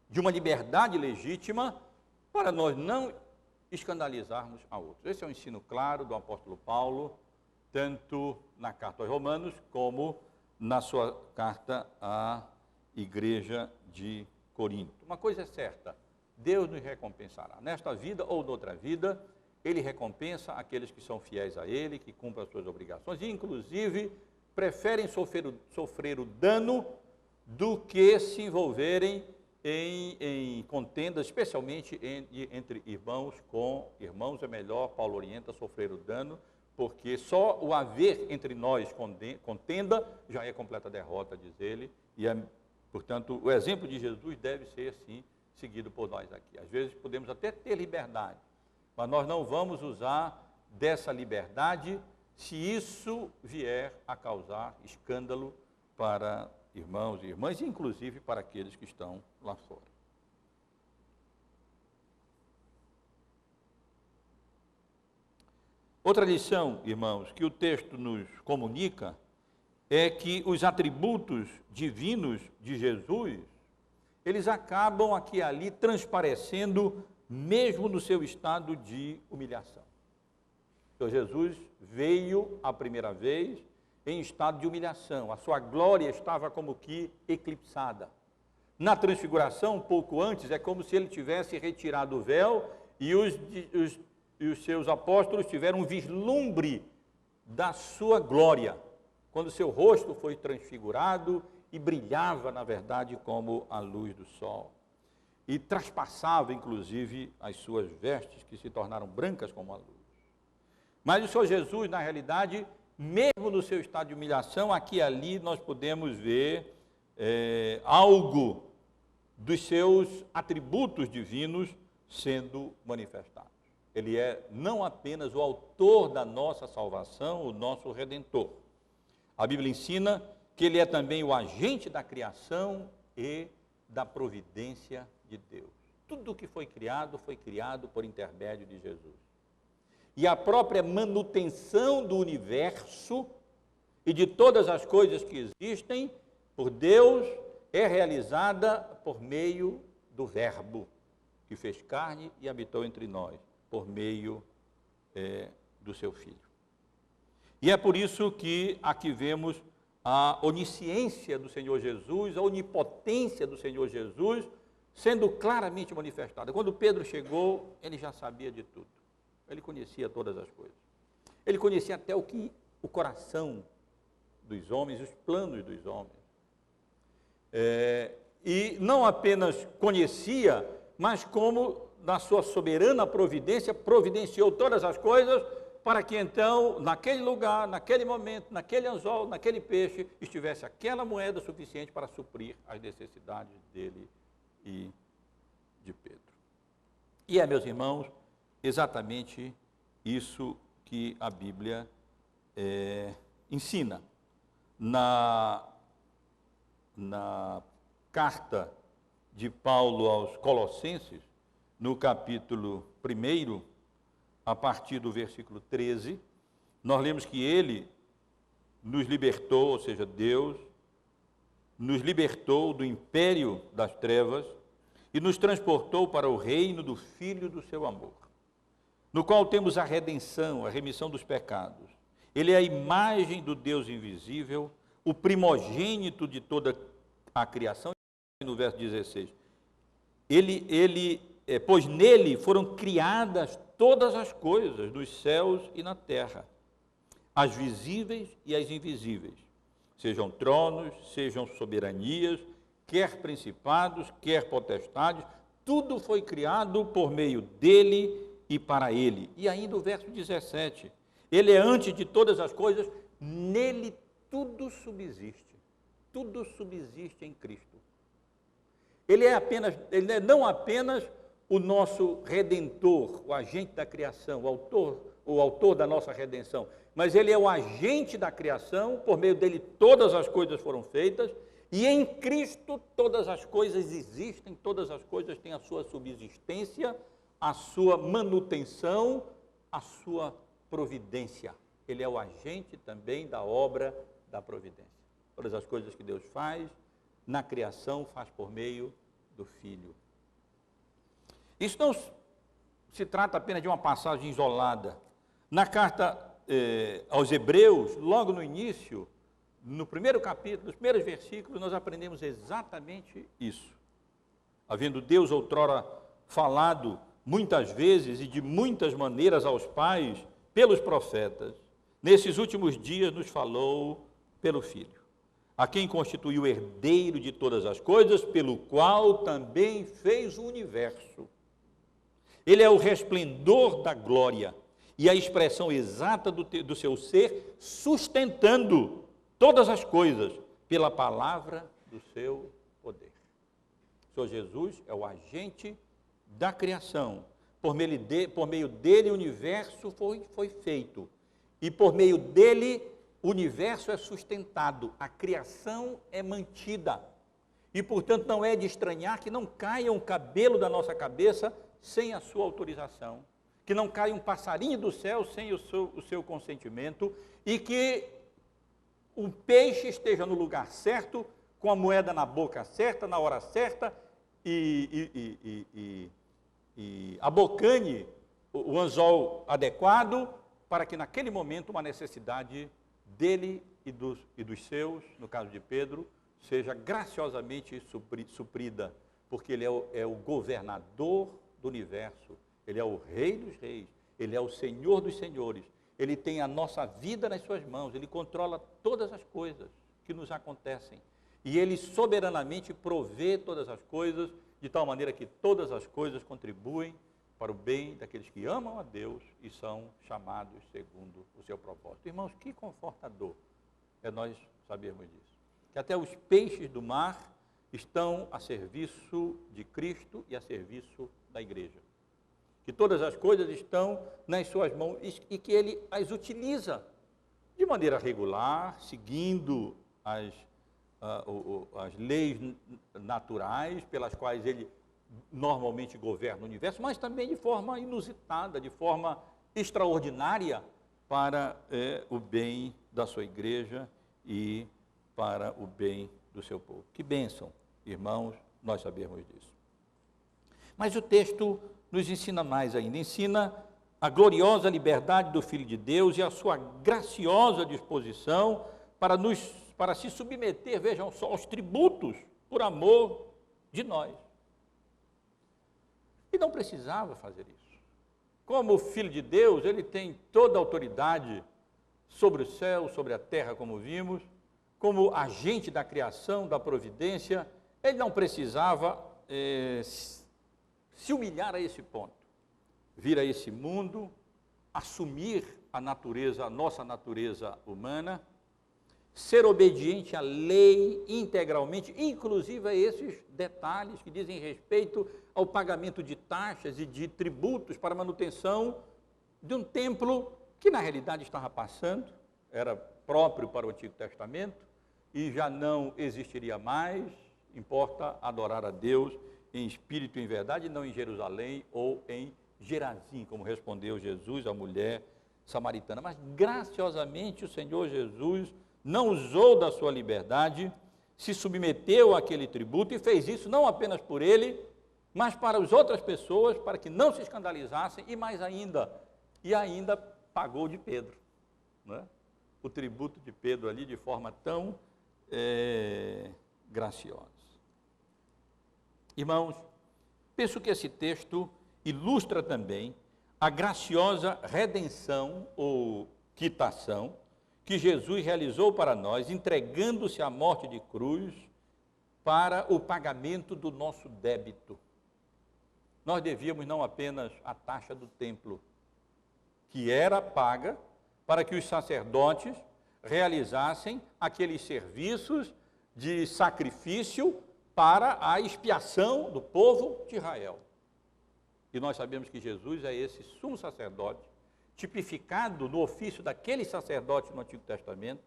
de uma liberdade legítima, para nós não escandalizarmos a outros. Esse é um ensino claro do apóstolo Paulo, tanto na carta aos Romanos, como na sua carta à igreja de Corinto. Uma coisa é certa: Deus nos recompensará. Nesta vida ou noutra vida, Ele recompensa aqueles que são fiéis a Ele, que cumprem as suas obrigações, e inclusive preferem sofrer o dano do que se envolverem em contendas, especialmente entre irmãos com irmãos. É melhor, Paulo orienta, sofrer o dano, porque só o haver entre nós contenda já é completa derrota, diz ele, e portanto o exemplo de Jesus deve ser assim seguido por nós aqui. Às vezes podemos até ter liberdade, mas nós não vamos usar dessa liberdade se isso vier a causar escândalo para irmãos e irmãs, e inclusive para aqueles que estão lá fora. Outra lição, irmãos, que o texto nos comunica é que os atributos divinos de Jesus, eles acabam aqui e ali transparecendo mesmo no seu estado de humilhação. Então Jesus veio a primeira vez em estado de humilhação, a sua glória estava como que eclipsada. Na transfiguração, um pouco antes, é como se ele tivesse retirado o véu e os seus apóstolos tiveram um vislumbre da sua glória, quando seu rosto foi transfigurado e brilhava, na verdade, como a luz do sol. E traspassava, inclusive, as suas vestes, que se tornaram brancas como a luz. Mas o Senhor Jesus, na realidade, mesmo no seu estado de humilhação, aqui e ali nós podemos ver algo dos seus atributos divinos sendo manifestados. Ele é não apenas o autor da nossa salvação, o nosso Redentor. A Bíblia ensina que ele é também o agente da criação e da providência de Deus. Tudo o que foi criado por intermédio de Jesus. E a própria manutenção do universo e de todas as coisas que existem por Deus é realizada por meio do Verbo, que fez carne e habitou entre nós, por meio do seu Filho. E é por isso que aqui vemos a onisciência do Senhor Jesus, a onipotência do Senhor Jesus, sendo claramente manifestada. Quando Pedro chegou, ele já sabia de tudo. Ele conhecia todas as coisas. Ele conhecia até o coração dos homens, os planos dos homens. E não apenas conhecia, mas como na sua soberana providência, providenciou todas as coisas para que então, naquele lugar, naquele momento, naquele anzol, naquele peixe, estivesse aquela moeda suficiente para suprir as necessidades dele e de Pedro. E meus irmãos, exatamente isso que a Bíblia ensina. Na carta de Paulo aos Colossenses, no capítulo 1, a partir do versículo 13, nós lemos que ele nos libertou, ou seja, Deus nos libertou do império das trevas e nos transportou para o reino do Filho do seu amor, no qual temos a redenção, a remissão dos pecados. Ele é a imagem do Deus invisível, o primogênito de toda a criação. No verso 16, pois nele foram criadas todas as coisas, nos céus e na terra, as visíveis e as invisíveis, sejam tronos, sejam soberanias, quer principados, quer potestades, tudo foi criado por meio dele e para ele. E ainda o verso 17, ele é antes de todas as coisas, nele tudo subsiste em Cristo. Ele é não apenas o nosso Redentor, o agente da criação, o autor da nossa redenção, mas ele é o agente da criação, por meio dele todas as coisas foram feitas, e em Cristo todas as coisas existem, todas as coisas têm a sua subsistência, a sua manutenção, a sua providência. Ele é o agente também da obra da providência. Todas as coisas que Deus faz na criação, faz por meio do Filho. Isso não se trata apenas de uma passagem isolada. Na carta aos Hebreus, logo no início, no primeiro capítulo, nos primeiros versículos, nós aprendemos exatamente isso. Havendo Deus outrora falado muitas vezes e de muitas maneiras aos pais, pelos profetas, nesses últimos dias nos falou pelo Filho, a quem constituiu herdeiro de todas as coisas, pelo qual também fez o universo. Ele é o resplendor da glória e a expressão exata do seu ser, sustentando todas as coisas pela palavra do seu poder. O Senhor Jesus é o agente da criação. Por meio dele o universo foi feito. E por meio dele o universo é sustentado. A criação é mantida. E, portanto, não é de estranhar que não caia um cabelo da nossa cabeça sem a sua autorização. Que não caia um passarinho do céu sem o seu consentimento. E que o peixe esteja no lugar certo, com a moeda na boca certa, na hora certa, e abocane o anzol adequado, para que naquele momento uma necessidade dele e dos seus, no caso de Pedro, seja graciosamente suprida, porque ele é o governador do universo, ele é o rei dos reis, ele é o senhor dos senhores, ele tem a nossa vida nas suas mãos, ele controla todas as coisas que nos acontecem, e ele soberanamente provê todas as coisas, de tal maneira que todas as coisas contribuem para o bem daqueles que amam a Deus e são chamados segundo o seu propósito. Irmãos, que confortador é nós sabermos disso. Que até os peixes do mar estão a serviço de Cristo e a serviço da igreja. Que todas as coisas estão nas suas mãos e que ele as utiliza de maneira regular, seguindo as leis naturais pelas quais ele normalmente governa o universo, mas também de forma inusitada, de forma extraordinária para o bem da sua igreja e para o bem do seu povo. Que bênção, irmãos, nós sabemos disso. Mas o texto nos ensina mais ainda, ensina a gloriosa liberdade do Filho de Deus e a sua graciosa disposição para se submeter, vejam só, aos tributos por amor de nós. E não precisava fazer isso. Como o Filho de Deus, ele tem toda a autoridade sobre o céu, sobre a terra, como vimos, como agente da criação, da providência, ele não precisava se humilhar a esse ponto, vir a esse mundo, assumir a nossa natureza humana, ser obediente à lei integralmente, inclusive a esses detalhes que dizem respeito ao pagamento de taxas e de tributos para a manutenção de um templo que na realidade estava passando, era próprio para o Antigo Testamento e já não existiria mais, importa adorar a Deus em espírito e em verdade, não em Jerusalém ou em Gerazim, como respondeu Jesus à mulher samaritana. Mas graciosamente o Senhor Jesus não usou da sua liberdade, se submeteu àquele tributo e fez isso não apenas por ele, mas para as outras pessoas, para que não se escandalizassem e mais ainda, pagou de Pedro, não é? O tributo de Pedro ali de forma tão graciosa. Irmãos, penso que esse texto ilustra também a graciosa redenção ou quitação que Jesus realizou para nós, entregando-se à morte de cruz para o pagamento do nosso débito. Nós devíamos não apenas a taxa do templo, que era paga para que os sacerdotes realizassem aqueles serviços de sacrifício para a expiação do povo de Israel. E nós sabemos que Jesus é esse sumo sacerdote, tipificado no ofício daquele sacerdote no Antigo Testamento,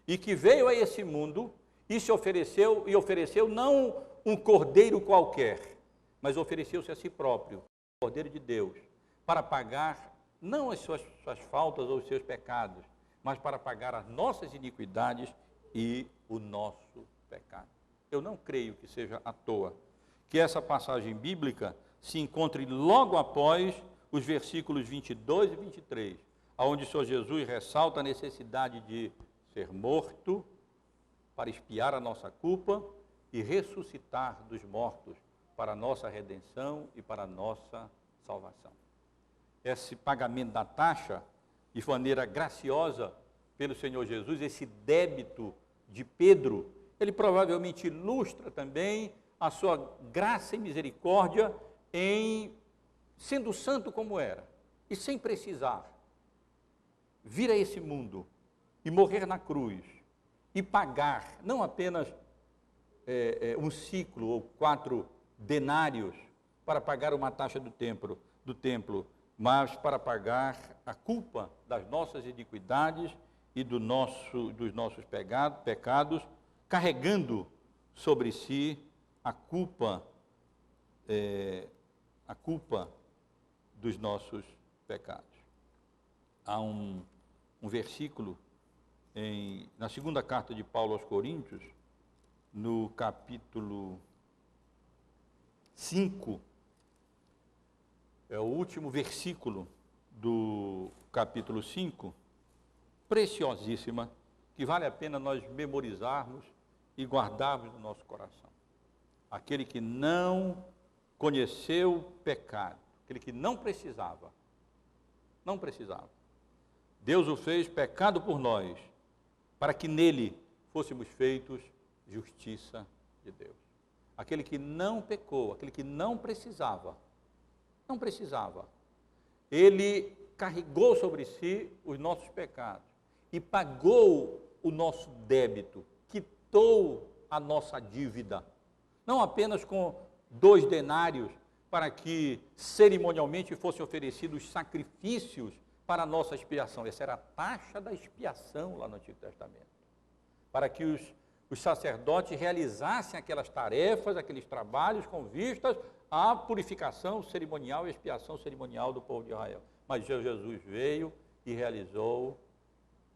e que veio a esse mundo e ofereceu não um cordeiro qualquer, mas ofereceu-se a si próprio, o Cordeiro de Deus, para pagar não as suas faltas ou os seus pecados, mas para pagar as nossas iniquidades e o nosso pecado. Eu não creio que seja à toa que essa passagem bíblica se encontre logo após os versículos 22 e 23, onde o Senhor Jesus ressalta a necessidade de ser morto para expiar a nossa culpa e ressuscitar dos mortos para a nossa redenção e para a nossa salvação. Esse pagamento da taxa, de maneira graciosa, pelo Senhor Jesus, esse débito de Pedro, ele provavelmente ilustra também a sua graça e misericórdia em sendo santo como era, e sem precisar vir a esse mundo e morrer na cruz, e pagar não apenas um ciclo ou 4 denários para pagar uma taxa do templo, mas para pagar a culpa das nossas iniquidades e dos nossos pecados, carregando sobre si a culpa dos nossos pecados. Há um versículo na segunda carta de Paulo aos Coríntios, no capítulo 5, é o último versículo do capítulo 5, preciosíssima, que vale a pena nós memorizarmos e guardarmos no nosso coração. Aquele que não conheceu o pecado, aquele que não precisava, Deus o fez pecado por nós, para que nele fôssemos feitos justiça de Deus. Aquele que não pecou, aquele que não precisava, ele carregou sobre si os nossos pecados e pagou o nosso débito, quitou a nossa dívida, não apenas com 2 denários, para que cerimonialmente fossem oferecidos sacrifícios para a nossa expiação. Essa era a taxa da expiação lá no Antigo Testamento, para que os sacerdotes realizassem aquelas tarefas, aqueles trabalhos com vistas à purificação cerimonial e expiação cerimonial do povo de Israel. Mas Jesus veio e realizou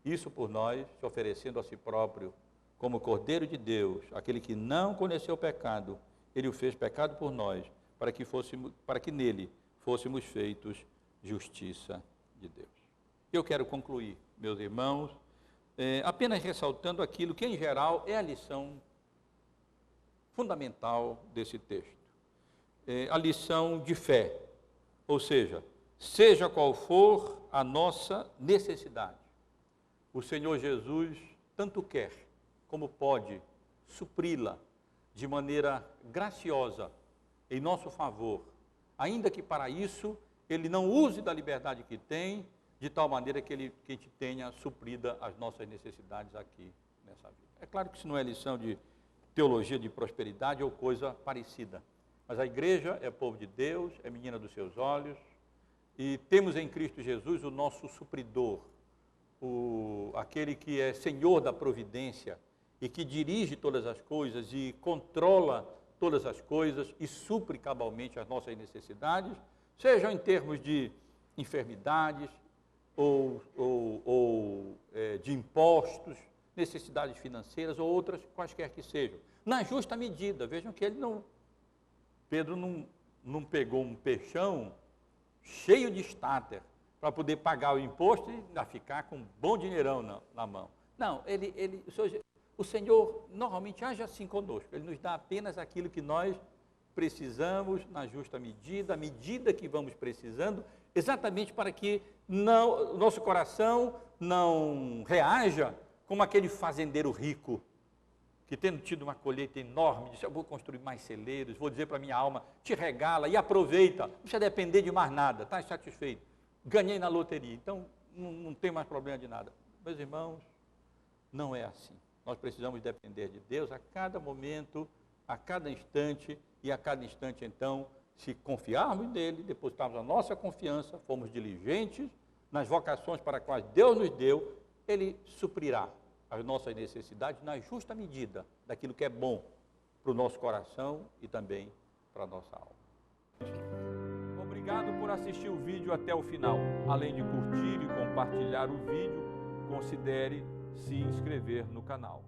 isso por nós, se oferecendo a si próprio como Cordeiro de Deus, aquele que não conheceu o pecado, ele o fez pecado por nós, para que nele fôssemos feitos justiça de Deus. Eu quero concluir, meus irmãos, apenas ressaltando aquilo que, em geral, é a lição fundamental desse texto. A lição de fé, ou seja qual for a nossa necessidade, o Senhor Jesus tanto quer como pode supri-la de maneira graciosa em nosso favor, ainda que para isso ele não use da liberdade que tem, de tal maneira que a gente tenha suprida as nossas necessidades aqui nessa vida. É claro que isso não é lição de teologia de prosperidade ou coisa parecida, mas a igreja é povo de Deus, é menina dos seus olhos, e temos em Cristo Jesus o nosso supridor, aquele que é Senhor da providência e que dirige todas as coisas e controla todas as coisas e supre cabalmente as nossas necessidades, sejam em termos de enfermidades ou de impostos, necessidades financeiras ou outras quaisquer que sejam, na justa medida. Vejam que Pedro não pegou um peixão cheio de estáter para poder pagar o imposto e ainda ficar com um bom dinheirão na mão. Não, o Senhor normalmente age assim conosco, Ele nos dá apenas aquilo que nós precisamos na justa medida, a medida que vamos precisando, exatamente para que o nosso coração não reaja como aquele fazendeiro rico, que tendo tido uma colheita enorme, disse: eu vou construir mais celeiros, vou dizer para a minha alma, te regala e aproveita, não precisa depender de mais nada, está satisfeito, ganhei na loteria, então não tem mais problema de nada. Meus irmãos, não é assim. Nós precisamos depender de Deus a cada momento, a cada instante, e a cada instante, então, se confiarmos nele, depositarmos a nossa confiança, formos diligentes nas vocações para as quais Deus nos deu, Ele suprirá as nossas necessidades na justa medida daquilo que é bom para o nosso coração e também para a nossa alma. Obrigado por assistir o vídeo até o final. Além de curtir e compartilhar o vídeo, considere se inscrever no canal.